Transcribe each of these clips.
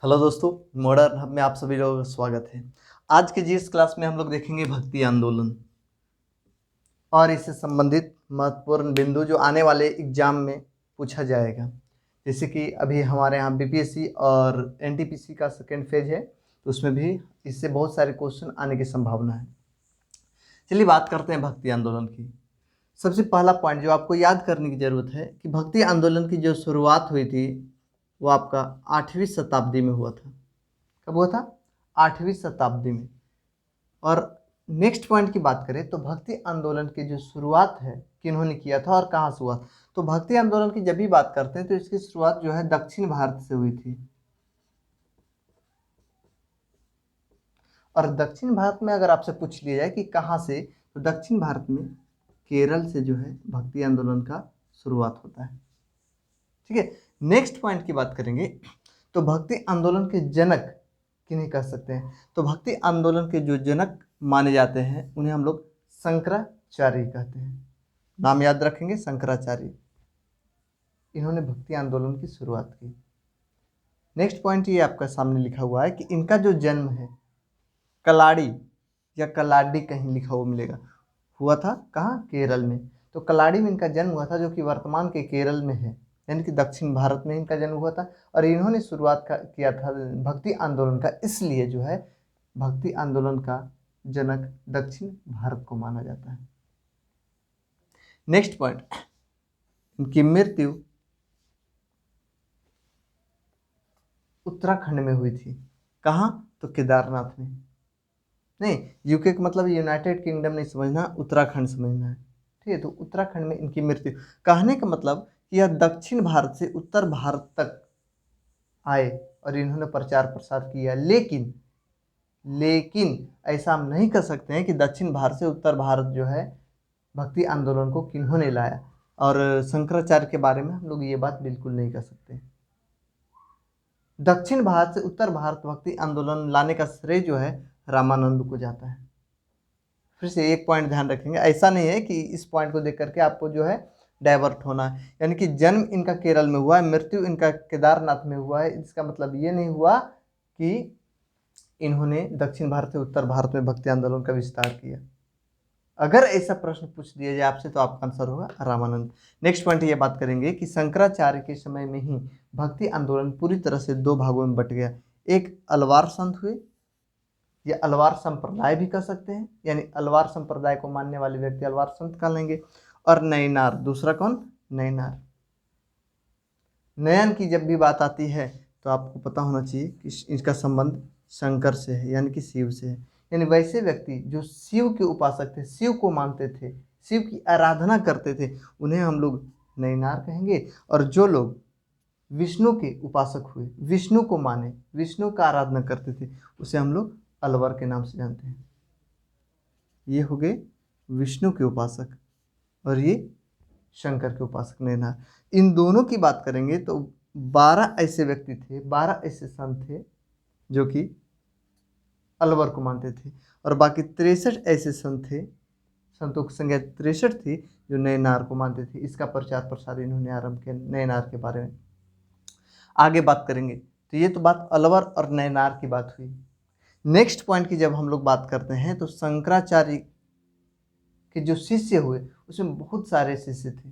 Hello दोस्तों, modern hub में आप सभी लोगों का स्वागत है। आज के जीएस क्लास में हम लोग देखेंगे भक्ति आंदोलन और इससे संबंधित महत्वपूर्ण बिंदु जो आने वाले एग्जाम में पूछा जाएगा। जैसे कि अभी हमारे यहाँ बीपीएससी और एनटीपीसी का सेकेंड फेज है, तो उसमें भी इससे बहुत सारे क्वेश्चन आने की संभावना है। चलिए बात करते हैं भक्ति आंदोलन की। सबसे पहला पॉइंट जो आपको याद करने की जरूरत है कि भक्ति आंदोलन की जो शुरुआत हुई थी वो आपका 8वीं शताब्दी में हुआ था। कब हुआ था? 8वीं शताब्दी में। और नेक्स्ट पॉइंट की बात करें तो भक्ति आंदोलन की जो शुरुआत है किन्होंने किया था और कहाँ से हुआ। तो भक्ति आंदोलन की जब भी बात करते हैं तो इसकी शुरुआत जो है दक्षिण भारत से हुई थी। और दक्षिण भारत में अगर आपसे पूछ लिया जाए कि कहाँ से, तो दक्षिण भारत में केरल से जो है भक्ति आंदोलन का शुरुआत होता है। ठीक है, नेक्स्ट पॉइंट की बात करेंगे तो भक्ति आंदोलन के जनक किन्हें कह सकते हैं। तो भक्ति आंदोलन के जो जनक माने जाते हैं उन्हें हम लोग शंकराचार्य कहते हैं। नाम याद रखेंगे, शंकराचार्य। इन्होंने भक्ति आंदोलन की शुरुआत की। नेक्स्ट पॉइंट ये आपका सामने लिखा हुआ है कि इनका जो जन्म है कलाड़ी या कलाडी कहीं लिखा हुआ मिलेगा, हुआ था कहाँ? केरल में। तो कलाड़ी में इनका जन्म हुआ था जो कि वर्तमान के केरल में है, यानी कि दक्षिण भारत में इनका जन्म हुआ था। और इन्होंने शुरुआत किया था भक्ति आंदोलन का, इसलिए जो है भक्ति आंदोलन का जनक दक्षिण भारत को माना जाता है। नेक्स्ट पॉइंट, इनकी मृत्यु उत्तराखंड में हुई थी। कहाँ? तो केदारनाथ में। नहीं, यूके का मतलब यूनाइटेड किंगडम नहीं समझना, उत्तराखंड समझना है। ठीक है, तो उत्तराखंड में इनकी मृत्यु। कहने का मतलब कि यह दक्षिण भारत से उत्तर भारत तक आए और इन्होंने प्रचार प्रसार किया, लेकिन ऐसा हम नहीं कर सकते हैं कि दक्षिण भारत से उत्तर भारत जो है भक्ति आंदोलन को किन्होंने लाया। और शंकराचार्य के बारे में हम लोग ये बात बिल्कुल नहीं कर सकते। दक्षिण भारत से उत्तर भारत भक्ति आंदोलन लाने का श्रेय जो है रामानंद को जाता है। फिर से एक पॉइंट ध्यान रखेंगे, ऐसा नहीं है कि इस पॉइंट को देख करके आपको जो है डाइवर्ट होना है। यानी कि जन्म इनका केरल में हुआ है, मृत्यु इनका केदारनाथ में हुआ है, इसका मतलब ये नहीं हुआ कि इन्होंने दक्षिण भारत से उत्तर भारत में भक्ति आंदोलन का विस्तार किया। अगर ऐसा प्रश्न पूछ दिया जाए आपसे तो आपका आंसर होगा रामानंद। नेक्स्ट पॉइंट ये बात करेंगे कि शंकराचार्य के समय में ही भक्ति आंदोलन पूरी तरह से दो भागों में बट गया। एक अलवार संत हुए, या अलवार संप्रदाय भी कह सकते हैं, यानी अलवार संप्रदाय को मानने वाले व्यक्ति अलवार संत कहलाएंगे। और नैनार, दूसरा कौन? नैनार। नयन की जब भी बात आती है तो आपको पता होना चाहिए कि इसका संबंध शंकर से है, यानी कि शिव से है। यानी वैसे व्यक्ति जो शिव के उपासक थे, शिव को मानते थे, शिव की आराधना करते थे, उन्हें हम लोग नैनार कहेंगे। और जो लोग विष्णु के उपासक हुए, विष्णु को माने, विष्णु का आराधना करते थे, उसे हम लोग अलवर के नाम से जानते हैं। ये हो गए विष्णु के उपासक और ये शंकर के उपासक नैनार। इन दोनों की बात करेंगे तो 12 ऐसे व्यक्ति थे, 12 ऐसे संत थे जो कि अलवर को मानते थे, और बाकी 63 ऐसे संत थे, संतों की संख्या 63 थी, जो नैनार को मानते थे। इसका प्रचार प्रसार इन्होंने आरंभ किया नैनार के बारे में। आगे बात करेंगे तो ये तो बात अलवर और नैनार की बात हुई। नेक्स्ट पॉइंट की जब हम लोग बात करते हैं तो शंकराचार्य के जो शिष्य हुए उसमें बहुत सारे शिष्य थे।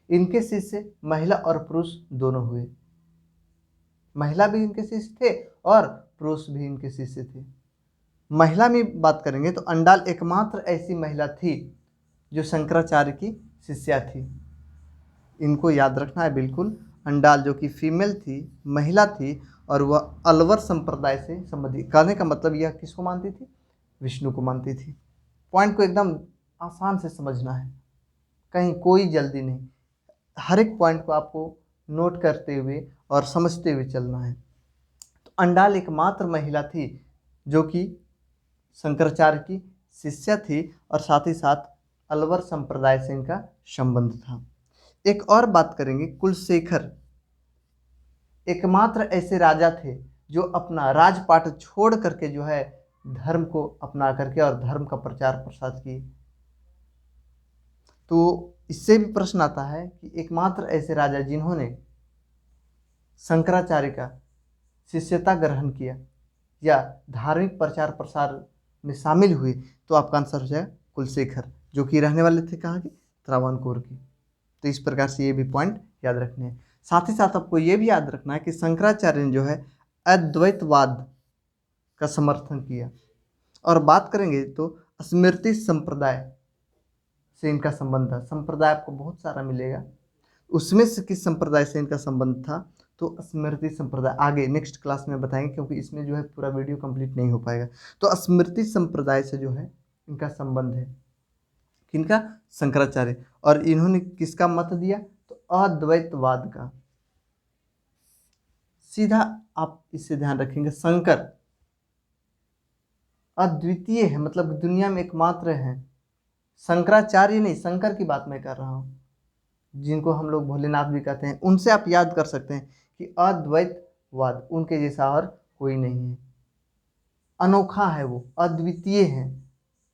इनके शिष्य महिला और पुरुष दोनों हुए। महिला भी इनके शिष्य थे और पुरुष भी इनके शिष्य थे। महिला में बात करेंगे तो अंडाल एकमात्र ऐसी महिला थी जो शंकराचार्य की शिष्या थी। इनको याद रखना है बिल्कुल। अंडाल जो कि फीमेल थी, महिला थी, और वह अलवर संप्रदाय से संबंधित। कहने का मतलब यह किसको मानती थी? विष्णु को मानती थी। पॉइंट को एकदम आसान से समझना है, कहीं कोई जल्दी नहीं। हर एक पॉइंट को आपको नोट करते हुए और समझते हुए चलना है। तो अंडाल एकमात्र महिला थी जो कि शंकराचार्य की शिष्या थी, और साथ ही साथ अलवर संप्रदाय से इनका संबंध था। एक और बात करेंगे, कुलशेखर एकमात्र ऐसे राजा थे जो अपना राजपाट छोड़ करके जो है धर्म को अपना करके और धर्म का प्रचार प्रसार किए। तो इससे भी प्रश्न आता है कि एकमात्र ऐसे राजा जिन्होंने शंकराचार्य का शिष्यता ग्रहण किया या धार्मिक प्रचार प्रसार में शामिल हुए, तो आपका आंसर हो जाएगा कुलशेखर, जो कि रहने वाले थे कहाँ के, त्रावणकोर की। तो इस प्रकार से ये भी पॉइंट याद रखने हैं। साथ ही साथ आपको ये भी याद रखना है कि शंकराचार्य ने जो है अद्वैतवाद का समर्थन किया। और बात करेंगे तो स्मृति संप्रदाय से इनका संबंध था। संप्रदाय आपको बहुत सारा मिलेगा, उसमें से किस संप्रदाय से इनका संबंध था, तो स्मृति संप्रदाय। आगे नेक्स्ट क्लास में बताएंगे, क्योंकि इसमें जो है पूरा वीडियो कंप्लीट नहीं हो पाएगा। तो स्मृति संप्रदाय से जो है इनका संबंध है, किनका, शंकराचार्य। और इन्होंने किसका मत दिया, तो अद्वैतवाद का। सीधा आप इससे ध्यान रखेंगे, शंकर अद्वितीय है, मतलब दुनिया में एकमात्र है। शंकराचार्य नहीं, शंकर की बात मैं कर रहा हूँ, जिनको हम लोग भोलेनाथ भी कहते हैं। उनसे आप याद कर सकते हैं कि अद्वैतवाद, उनके जैसा और कोई नहीं है, अनोखा है, वो अद्वितीय है।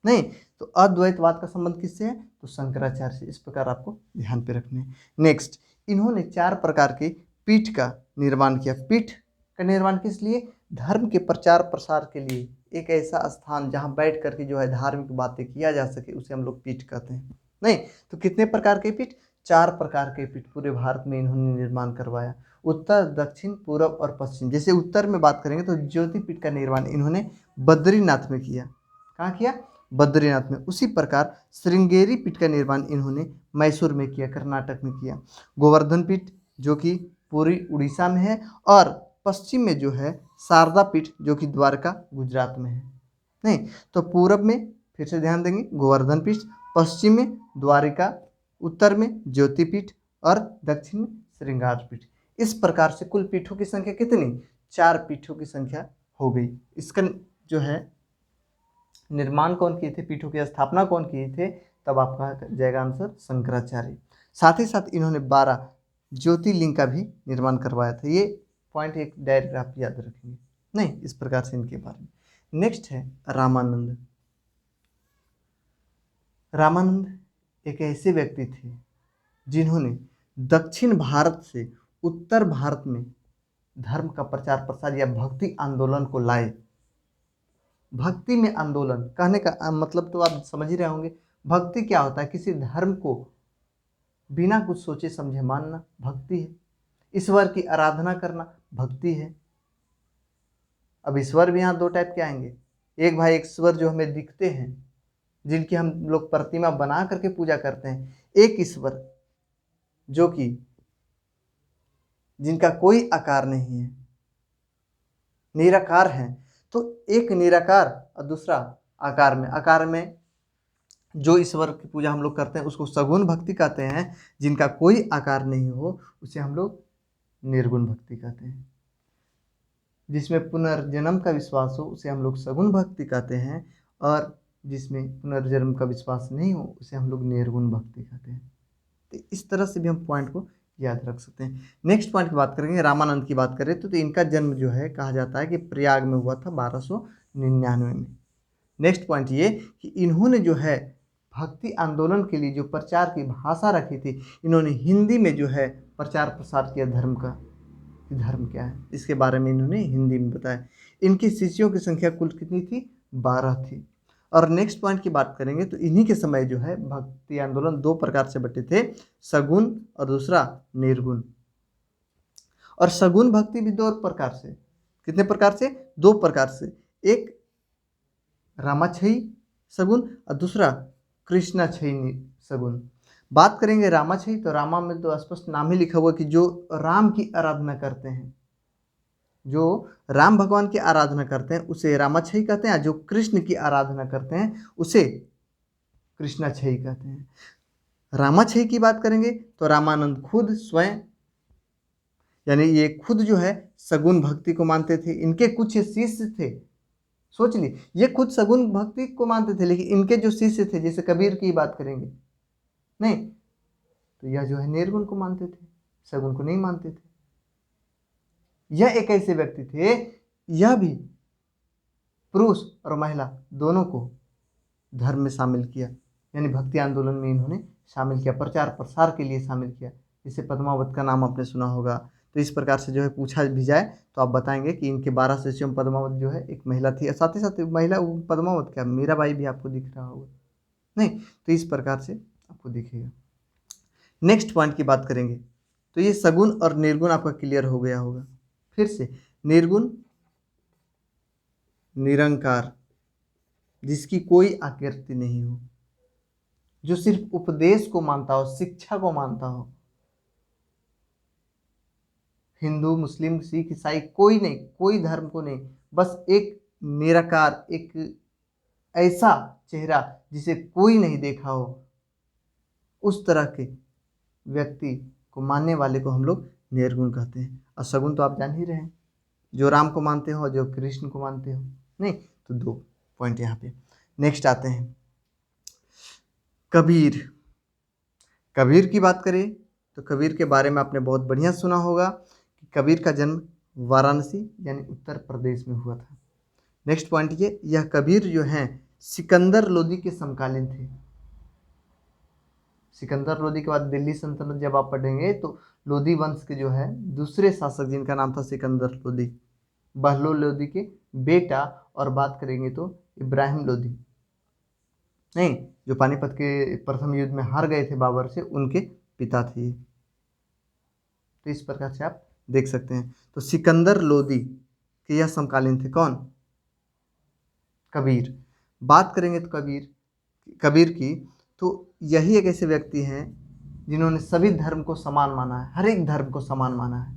नहीं, तो अद्वैतवाद का संबंध किससे है, तो शंकराचार्य से। इस प्रकार आपको ध्यान पे रखने हैं। नेक्स्ट, इन्होंने 4 प्रकार के पीठ का निर्माण किया। पीठ का निर्माण किस लिए, धर्म के प्रचार प्रसार के लिए। एक ऐसा स्थान जहाँ बैठ करके जो है धार्मिक बातें किया जा सके, उसे हम लोग पीठ कहते हैं। नहीं, तो कितने प्रकार के पीठ, 4 प्रकार के पीठ पूरे भारत में इन्होंने निर्माण करवाया। उत्तर, दक्षिण, पूर्व और पश्चिम। जैसे उत्तर में बात करेंगे तो ज्योतिपीठ का निर्माण इन्होंने बद्रीनाथ में किया। कहाँ किया, बद्रीनाथ में। उसी प्रकार श्रृंगेरी पीठ का निर्माण इन्होंने मैसूर में किया, कर्नाटक में किया। गोवर्धन पीठ जो कि पूरी उड़ीसा में है, और पश्चिम में जो है शारदा पीठ जो कि द्वारका गुजरात में है। नहीं, तो पूरब में फिर से ध्यान देंगे गोवर्धन पीठ, पश्चिम में द्वारिका, उत्तर में ज्योतिपीठ और दक्षिण में श्रृंगार पीठ। इस प्रकार से कुल पीठों की संख्या कितनी, 4 पीठों की संख्या हो गई। इसका जो है निर्माण कौन किए थे, पीठों की स्थापना कौन किए थे, तब आपका जाएगा आंसर शंकराचार्य। साथ ही साथ इन्होंने 12 ज्योतिर्लिंग का भी निर्माण करवाया था। ये पॉइंट एक डायरेक्ट आप याद रखेंगे। नहीं, इस प्रकार से इनके बारे में। नेक्स्ट है रामानंद। रामानंद एक ऐसे व्यक्ति थे जिन्होंने दक्षिण भारत से उत्तर भारत में धर्म का प्रचार प्रसार या भक्ति आंदोलन को लाए। भक्ति में आंदोलन कहने का मतलब तो आप समझ ही रहे होंगे। भक्ति क्या होता है, किसी धर्म को बिना कुछ सोचे समझे मानना भक्ति है। ईश्वर की आराधना करना भक्ति है। अब ईश्वर भी यहाँ 2 टाइप के आएंगे। एक भाई ईश्वर जो हमें दिखते हैं, जिनकी हम लोग प्रतिमा बना करके पूजा करते हैं। एक ईश्वर जो कि जिनका कोई आकार नहीं है, निराकार है। तो एक निराकार और दूसरा आकार में। आकार में जो ईश्वर की पूजा हम लोग करते हैं उसको सगुण भक्ति कहते हैं। जिनका कोई आकार नहीं हो उसे हम लोग निर्गुण भक्ति कहते हैं। जिसमें पुनर्जन्म का विश्वास हो उसे हम लोग सगुण भक्ति कहते हैं, और जिसमें पुनर्जन्म का विश्वास नहीं हो उसे हम लोग निर्गुण भक्ति कहते हैं। तो इस तरह से भी हम पॉइंट को याद रख सकते हैं। नेक्स्ट पॉइंट की बात करेंगे, रामानंद की बात करें तो इनका जन्म जो है कहा जाता है कि प्रयाग में हुआ था 1299 में। नेक्स्ट पॉइंट ये कि इन्होंने जो है भक्ति आंदोलन के लिए जो प्रचार की भाषा रखी थी, इन्होंने हिंदी में जो है प्रचार प्रसार किया धर्म का, कि धर्म क्या है इसके बारे में इन्होंने हिंदी में बताया। इनकी शिष्यों की संख्या कुल कितनी थी, 12 थी। और नेक्स्ट पॉइंट की बात करेंगे तो इन्हीं के समय जो है भक्ति आंदोलन 2 प्रकार से बटे थे, सगुण और दूसरा निर्गुण। और सगुण भक्ति भी 2 प्रकार से, कितने प्रकार से, 2 प्रकार से। एक रामाक्षयी सगुण और दूसरा कृष्णाक्षयी सगुण। बात करेंगे रामाक्षयी, तो रामा में तो स्पष्ट नाम ही लिखा हुआ कि जो राम की आराधना करते हैं, जो राम भगवान की आराधना करते हैं उसे रामाक्षयी कहते हैं, जो कृष्ण की आराधना करते हैं उसे कृष्णाक्षयी कहते हैं। रामाक्षयी की बात करेंगे तो रामानंद खुद स्वयं, यानी ये खुद जो है सगुण भक्ति को मानते थे। इनके कुछ शिष्य थे, सोच ली, ये खुद सगुण भक्ति को मानते थे, लेकिन इनके जो शिष्य थे, जैसे कबीर की बात करेंगे, नहीं, तो यह जो है निर्गुण को मानते थे, सगुण को नहीं मानते थे। यह एक ऐसे व्यक्ति थे, यह भी पुरुष और महिला दोनों को धर्म में शामिल किया, यानी भक्ति आंदोलन में इन्होंने शामिल किया, प्रचार प्रसार के लिए शामिल किया। जैसे पद्मावत का नाम आपने सुना होगा, तो इस प्रकार से जो है पूछा भी जाए तो आप बताएंगे कि इनके 12 शिष्यों में पद्मावत जो है एक महिला थी, और साथ ही साथ महिला पद्मावत क्या मीराबाई भी आपको दिख रहा होगा, नहीं, तो इस प्रकार से आपको दिखेगा। नेक्स्ट पॉइंट की बात करेंगे तो ये सगुण और निर्गुण आपका क्लियर हो गया होगा। फिर से निर्गुण निरंकार, जिसकी कोई आकृति नहीं हो, जो सिर्फ उपदेश को मानता हो, शिक्षा को मानता हो। हिंदू, मुस्लिम, सिख, ईसाई कोई नहीं, कोई धर्म को नहीं, बस एक निराकार, एक ऐसा चेहरा जिसे कोई नहीं देखा हो, उस तरह के व्यक्ति को मानने वाले को हम लोग निर्गुण कहते हैं। और सगुण तो आप जान ही रहे हैं, जो राम को मानते हो, जो कृष्ण को मानते हो, नहीं, तो 2 पॉइंट यहाँ पे। नेक्स्ट आते हैं कबीर। कबीर की बात करें तो कबीर के बारे में आपने बहुत बढ़िया सुना होगा कि कबीर का जन्म वाराणसी यानी उत्तर प्रदेश में हुआ था। नेक्स्ट पॉइंट ये, यह कबीर जो हैं सिकंदर लोदी के समकालीन थे। सिकंदर लोदी के बाद दिल्ली सल्तनत जब आप पढ़ेंगे तो लोदी वंश के जो है दूसरे शासक जिनका नाम था सिकंदर लोदी, बहलोल लोदी के बेटा, और बात करेंगे तो इब्राहिम लोदी, नहीं, जो पानीपत के प्रथम युद्ध में हार गए थे बाबर से, उनके पिता थे। तो इस प्रकार से आप देख सकते हैं। तो सिकंदर लोदी के यह समकालीन थे कौन? कबीर। बात करेंगे तो कबीर की, तो यही एक ऐसे व्यक्ति हैं जिन्होंने सभी धर्म को समान माना है, हर एक धर्म को समान माना है।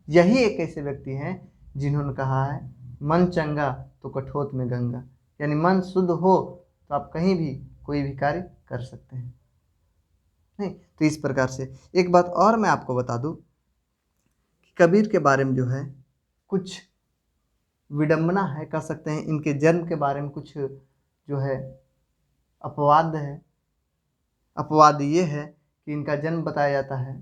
यही एक ऐसे व्यक्ति हैं जिन्होंने कहा है मन चंगा तो कठोत में गंगा, यानी मन शुद्ध हो तो आप कहीं भी कोई भी कार्य कर सकते हैं, नहीं। तो इस प्रकार से एक बात और मैं आपको बता दूं कि कबीर के बारे में जो है कुछ विडंबना है, कह सकते हैं। इनके जन्म के बारे में कुछ जो है अपवाद है। अपवाद ये है कि इनका जन्म बताया जाता है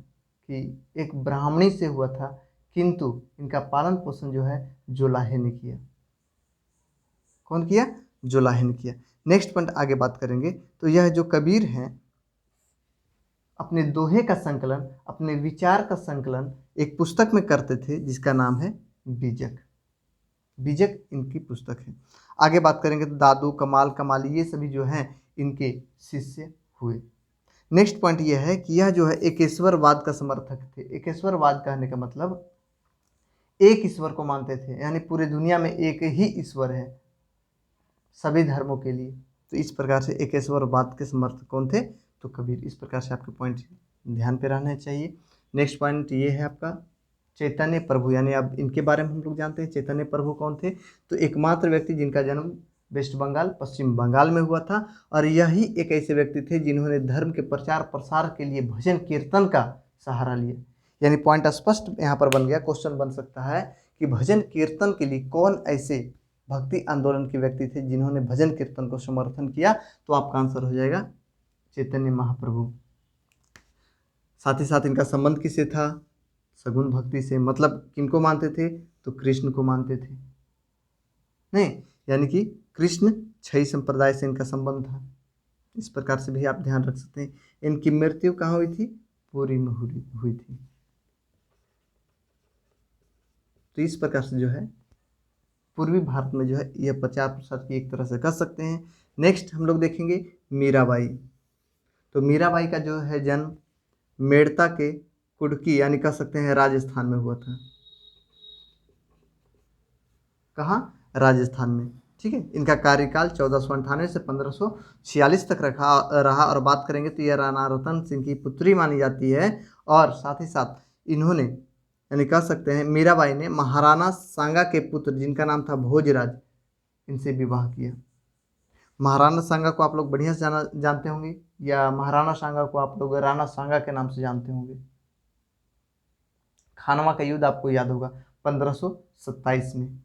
कि एक ब्राह्मणी से हुआ था, किंतु इनका पालन पोषण जो है जोलाहे ने किया। कौन किया? जोलाहे ने किया। नेक्स्ट पॉइंट आगे बात करेंगे तो यह जो कबीर हैं अपने दोहे का संकलन, अपने विचार का संकलन एक पुस्तक में करते थे जिसका नाम है बीजक। बीजक इनकी पुस्तक है। आगे बात करेंगे तो दादू, कमाल, कमाली, ये सभी जो हैं इनके शिष्य हुए। नेक्स्ट पॉइंट यह है कि यह जो है एकेश्वरवाद का समर्थक थे। एकेश्वरवाद कहने का मतलब एक ईश्वर को मानते थे, यानी पूरी दुनिया में एक ही ईश्वर है सभी धर्मों के लिए। तो इस प्रकार से एकेश्वरवाद के समर्थक कौन थे? तो कबीर। इस प्रकार से आपके पॉइंट ध्यान पे रहना चाहिए। नेक्स्ट पॉइंट ये है आपका चैतन्य प्रभु, यानी अब इनके बारे में हम लोग जानते हैं। चैतन्य प्रभु कौन थे? तो एकमात्र व्यक्ति जिनका जन्म वेस्ट बंगाल, पश्चिम बंगाल में हुआ था, और यही एक ऐसे व्यक्ति थे जिन्होंने धर्म के प्रचार प्रसार के लिए भजन कीर्तन का सहारा लिया। यानी पॉइंट स्पष्ट यहाँ पर बन गया। क्वेश्चन बन सकता है कि भजन कीर्तन के लिए कौन ऐसे भक्ति आंदोलन के व्यक्ति थे जिन्होंने भजन कीर्तन को समर्थन किया? तो आपका आंसर हो जाएगा चैतन्य महाप्रभु। साथ ही साथ इनका संबंध किससे था? सगुण भक्ति से। मतलब किनको मानते थे? तो कृष्ण को मानते थे, नहीं, यानी कि कृष्ण क्षयी संप्रदाय से इनका संबंध था। इस प्रकार से भी आप ध्यान रख सकते हैं। इनकी मृत्यु कहाँ हुई थी? पुरी में हुई थी। तो इस प्रकार से जो है पूर्वी भारत में जो है यह प्रचार प्रसार की एक तरह से कर सकते हैं। नेक्स्ट हम लोग देखेंगे मीराबाई। तो मीराबाई का जो है जन्म मेड़ता के कुडकी, यानी कह सकते हैं राजस्थान में हुआ था। कहाँ? राजस्थान में, ठीक है। इनका कार्यकाल 1498 से 1546 तक रहा। और बात करेंगे तो यह राणा रतन सिंह की पुत्री मानी जाती है। और साथ ही साथ इन्होंने, यानी कह सकते हैं मीराबाई ने महाराणा सांगा के पुत्र जिनका नाम था भोजराज, इनसे विवाह किया। महाराणा सांगा को आप लोग बढ़िया से जानते होंगे, या महाराणा सांगा को आप लोग राणा सांगा के नाम से जानते होंगे। खानवा का युद्ध आपको याद होगा 1527 में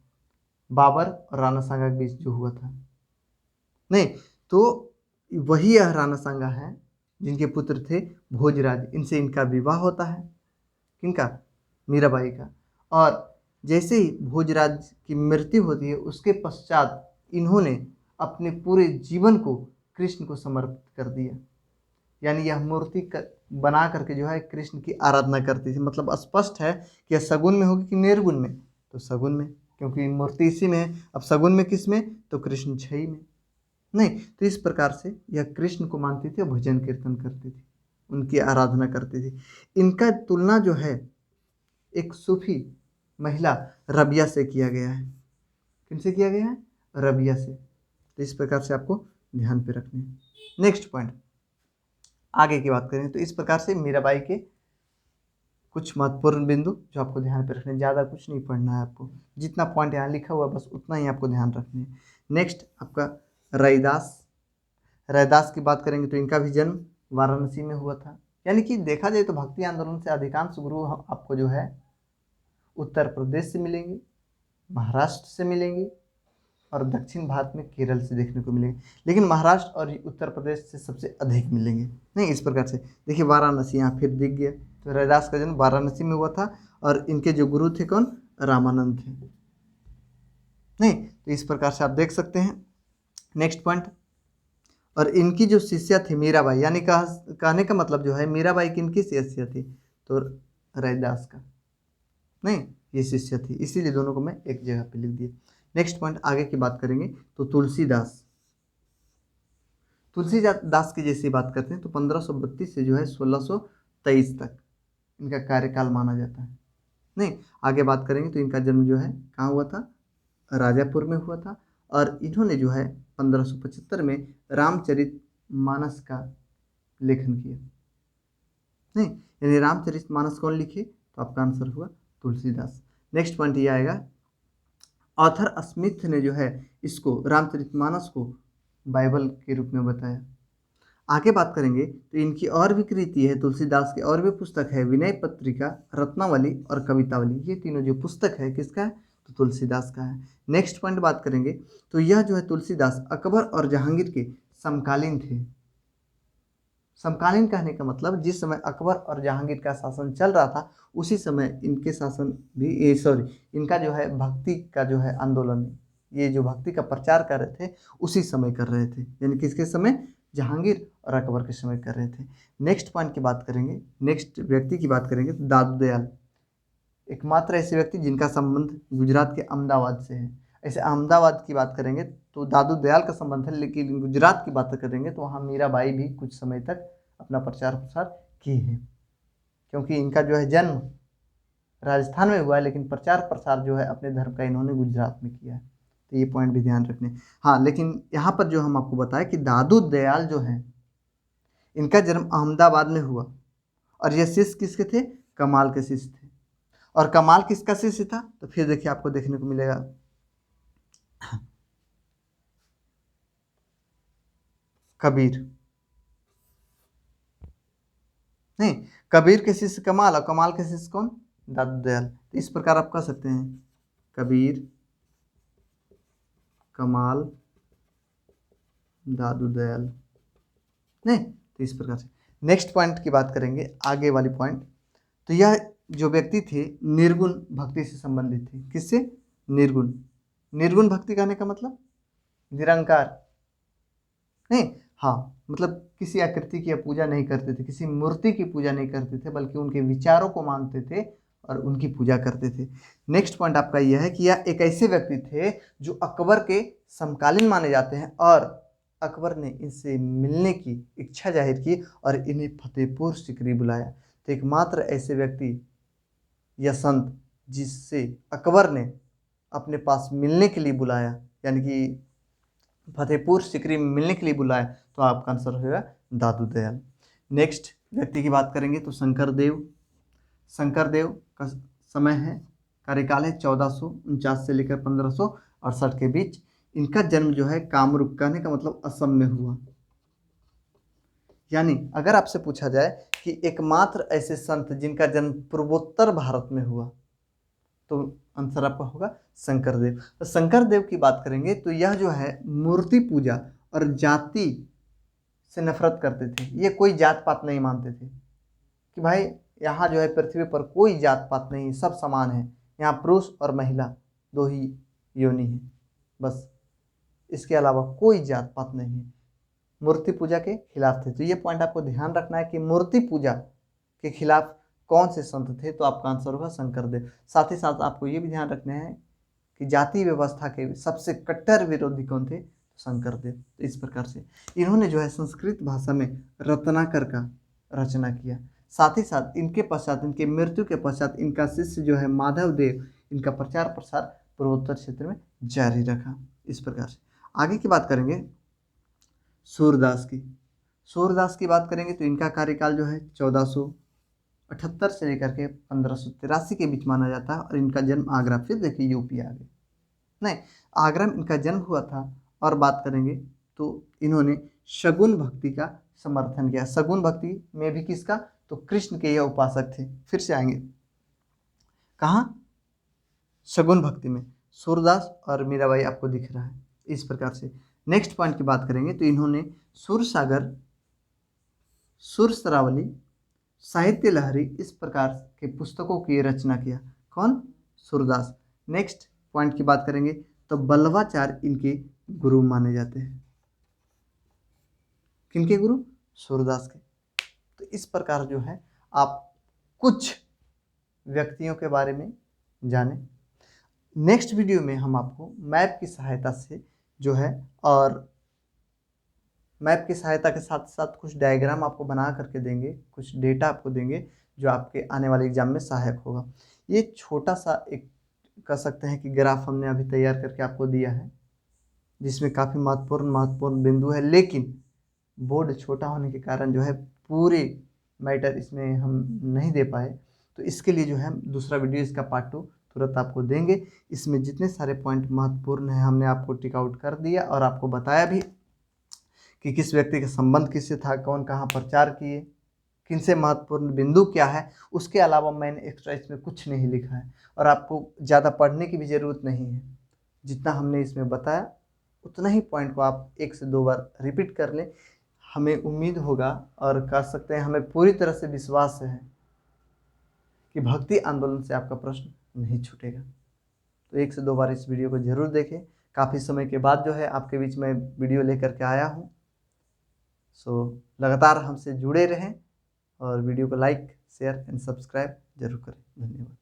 बाबर और राणा सांगा के बीच जो हुआ था, नहीं, तो वही यह राणा सांगा है जिनके पुत्र थे भोजराज। इनसे इनका विवाह होता है। किनका? मीराबाई का। और जैसे ही भोजराज की मृत्यु होती है उसके पश्चात इन्होंने अपने पूरे जीवन को कृष्ण को समर्पित कर दिया। यानी यह मूर्ति बना करके जो है कृष्ण की आराधना करती थी। मतलब स्पष्ट है कि यह सगुन में होगी कि निर्गुण में, तो सगुन में, क्योंकि मूर्ति इसी में है। अब सगुन में किस में, तो कृष्ण छई में नहीं। तो इस प्रकार से यह कृष्ण को मानती थी और भजन कीर्तन करती थी, उनकी आराधना करती थी। इनका तुलना जो है एक सूफी महिला रबिया से किया गया है। किनसे किया गया है, रबिया से। तो इस प्रकार से आपको ध्यान पे रखनी है। नेक्स्ट पॉइंट, आगे की बात करें तो इस प्रकार से मीराबाई के कुछ महत्वपूर्ण बिंदु जो आपको ध्यान पे रखने, ज़्यादा कुछ नहीं पढ़ना है आपको, जितना पॉइंट यहाँ लिखा हुआ बस उतना ही आपको ध्यान रखना है। नेक्स्ट आपका रैदास। रैदास की बात करेंगे तो इनका भी जन्म वाराणसी में हुआ था। यानी कि देखा जाए तो भक्ति आंदोलन से अधिकांश गुरु आपको जो है उत्तर प्रदेश से मिलेंगे, महाराष्ट्र से मिलेंगे और दक्षिण भारत में केरल से देखने को मिलेंगे, लेकिन महाराष्ट्र और उत्तर प्रदेश से सबसे अधिक मिलेंगे। नहीं, इस प्रकार से देखिए वाराणसी यहाँ फिर दिख गया। तो रैदास का जन्म वाराणसी में हुआ था और इनके जो गुरु थे कौन, रामानंद थे। नहीं, तो इस प्रकार से आप देख सकते हैं। नेक्स्ट पॉइंट, और इनकी जो शिष्या थी मीराबाई, यानी कहने का मतलब जो है मीराबाई की इनकी शिष्या थी, तो रैदास का नहीं, ये शिष्य थी, इसीलिए दोनों को मैं एक जगह पे लिख दिया। नेक्स्ट पॉइंट, आगे की बात करेंगे तो तुलसीदास। तुलसीदास की जैसी बात करते हैं तो 1532 से जो है 1623 तक इनका कार्यकाल माना जाता है। नहीं, आगे बात करेंगे तो इनका जन्म जो है कहाँ हुआ था, राजापुर में हुआ था। और इन्होंने जो है 1575 में रामचरित मानस का लेखन किया। नहीं, यानी रामचरित मानस कौन लिखे, तो आपका आंसर हुआ तुलसीदास। नेक्स्ट पॉइंट ये आएगा, ऑथर स्मिथ ने जो है इसको रामचरितमानस को बाइबल के रूप में बताया। आगे बात करेंगे तो इनकी और भी कृति है, तुलसीदास की और भी पुस्तक है, विनय पत्रिका, रत्नावली और कवितावली। ये तीनों जो पुस्तक है किसका है, तो तुलसीदास का है। नेक्स्ट पॉइंट बात करेंगे तो यह जो है तुलसीदास अकबर और जहांगीर के समकालीन थे। समकालीन कहने का मतलब जिस समय अकबर और जहांगीर का शासन चल रहा था उसी समय इनके शासन भी, इनका जो है भक्ति का जो है आंदोलन, ये जो भक्ति का प्रचार कर रहे थे उसी समय कर रहे थे। यानी किसके समय, जहांगीर और अकबर के समय कर रहे थे। नेक्स्ट पॉइंट की बात करेंगे, नेक्स्ट व्यक्ति की बात करेंगे तो दादू दयाल, एकमात्र ऐसे व्यक्ति जिनका संबंध गुजरात के अहमदाबाद से है। ऐसे अहमदाबाद की बात करेंगे तो दादू दयाल का संबंध है, लेकिन गुजरात की बात करेंगे तो वहाँ मीराबाई भी कुछ समय तक अपना प्रचार प्रसार की है, क्योंकि इनका जो है जन्म राजस्थान में हुआ है लेकिन प्रचार प्रसार जो है अपने धर्म का इन्होंने गुजरात में किया है। तो ये पॉइंट भी ध्यान रखने। हाँ, लेकिन यहाँ पर जो हम आपको बताएं कि दादू दयाल जो हैं इनका जन्म अहमदाबाद में हुआ और ये शिष्य किसके थे, कमाल के शिष्य थे। और कमाल किसका शिष्य था, तो फिर देखिए आपको देखने को मिलेगा कबीर। नहीं, कबीर के शिष्य कमाल और कमाल के शिष्य कौन, दादू दयाल। तो इस प्रकार आप कह सकते हैं कबीर, कमाल, दादू दयाल। नहीं, तो इस प्रकार से नेक्स्ट पॉइंट की बात करेंगे, आगे वाली पॉइंट। तो यह जो व्यक्ति थे निर्गुण भक्ति से संबंधित थे। किससे, निर्गुण। निर्गुण भक्ति कहने का मतलब निरंकार नहीं, हाँ, मतलब किसी आकृति की पूजा नहीं करते थे, किसी मूर्ति की पूजा नहीं करते थे, बल्कि उनके विचारों को मानते थे और उनकी पूजा करते थे। नेक्स्ट पॉइंट आपका यह है कि यह एक ऐसे व्यक्ति थे जो अकबर के समकालीन माने जाते हैं और अकबर ने इनसे मिलने की इच्छा जाहिर की और इन्हें फतेहपुर सिकरी बुलाया। तो एकमात्र ऐसे व्यक्ति या संत जिससे अकबर ने अपने पास मिलने के लिए बुलाया, यानी कि फतेहपुर सिकरी में मिलने के लिए बुलाया, तो आपका आंसर होगा दादू दयाल। नेक्स्ट व्यक्ति की बात करेंगे तो शंकर देव। शंकर देव का समय है, कार्यकाल है 1449 से लेकर 1568 के बीच। इनका जन्म जो है कामरूप, कहने का मतलब असम में हुआ। यानी अगर आपसे पूछा जाए कि एकमात्र ऐसे संत जिनका जन्म पूर्वोत्तर भारत में हुआ, तो आंसर आपका होगा शंकर देव। तो शंकर देव की बात करेंगे तो यह जो है मूर्ति पूजा और जाति से नफरत करते थे। ये कोई जात पात नहीं मानते थे कि भाई यहाँ जो है पृथ्वी पर कोई जात पात नहीं, सब समान है, यहाँ पुरुष और महिला दो ही योनि है, बस इसके अलावा कोई जात पात नहीं है। मूर्ति पूजा के खिलाफ थे। तो ये पॉइंट आपको ध्यान रखना है कि मूर्ति पूजा के खिलाफ कौन से संत थे, तो आपका आंसर होगा शंकरदेव। साथ ही साथ आपको ये भी ध्यान रखना है कि जाति व्यवस्था के सबसे कट्टर विरोधी कौन थे, शंकरदेव। तो इस प्रकार से इन्होंने जो है संस्कृत भाषा में रत्नाकर का रचना किया। साथ ही साथ इनके पश्चात, इनके मृत्यु के पश्चात इनका शिष्य जो है माधव देव, इनका प्रचार प्रसार पूर्वोत्तर क्षेत्र में जारी रखा। इस प्रकार से आगे की बात करेंगे सूरदास की। सूरदास की बात करेंगे तो इनका कार्यकाल जो है 1478 से लेकर के 1583 के बीच माना जाता है और इनका जन्म आगरा, फिर देखिए यूपी आ गए, नहीं आगरा में इनका जन्म हुआ था। और बात करेंगे तो इन्होंने शगुन भक्ति का समर्थन किया। शगुन भक्ति में भी किसका, तो कृष्ण के यह उपासक थे। फिर से आएंगे कहाँ, शगुन भक्ति में सूरदास और मीराबाई आपको दिख रहा है। इस प्रकार से नेक्स्ट पॉइंट की बात करेंगे तो इन्होंने सुरसागर, सुरसरावली, साहित्य लहरी, इस प्रकार के पुस्तकों की रचना किया। कौन, सूरदास। नेक्स्ट पॉइंट की बात करेंगे तो बल्लवाचार्य इनके गुरु माने जाते हैं। किनके गुरु, सूरदास के। तो इस प्रकार जो है आप कुछ व्यक्तियों के बारे में जाने। नेक्स्ट वीडियो में हम आपको मैप की सहायता से जो है, और मैप की सहायता के साथ साथ कुछ डायग्राम आपको बना करके देंगे, कुछ डेटा आपको देंगे जो आपके आने वाले एग्जाम में सहायक होगा। ये छोटा सा एक कह सकते हैं कि ग्राफ हमने अभी तैयार करके आपको दिया है, जिसमें काफ़ी महत्वपूर्ण बिंदु है, लेकिन बोर्ड छोटा होने के कारण जो है पूरे मैटर इसमें हम नहीं दे पाए। तो इसके लिए जो है दूसरा वीडियो, इसका पार्ट 2 तुरंत आपको देंगे। इसमें जितने सारे पॉइंट महत्वपूर्ण हैं हमने आपको टिक आउट कर दिया और आपको बताया भी कि किस व्यक्ति का संबंध किससे था, कौन कहाँ प्रचार किए, किनसे महत्वपूर्ण बिंदु क्या है। उसके अलावा मैंने एक्स्ट्रा इसमें कुछ नहीं लिखा है और आपको ज़्यादा पढ़ने की भी ज़रूरत नहीं है। जितना हमने इसमें बताया उतना ही पॉइंट को आप 1 से 2 बार रिपीट कर लें। हमें उम्मीद होगा और कह सकते हैं हमें पूरी तरह से विश्वास है कि भक्ति आंदोलन से आपका प्रश्न नहीं छूटेगा। तो 1 से 2 बार इस वीडियो को ज़रूर देखें। काफ़ी समय के बाद जो है आपके बीच में वीडियो लेकर के आया हूँ। सो लगातार हमसे जुड़े रहें और वीडियो को लाइक, शेयर एंड सब्सक्राइब जरूर करें। धन्यवाद।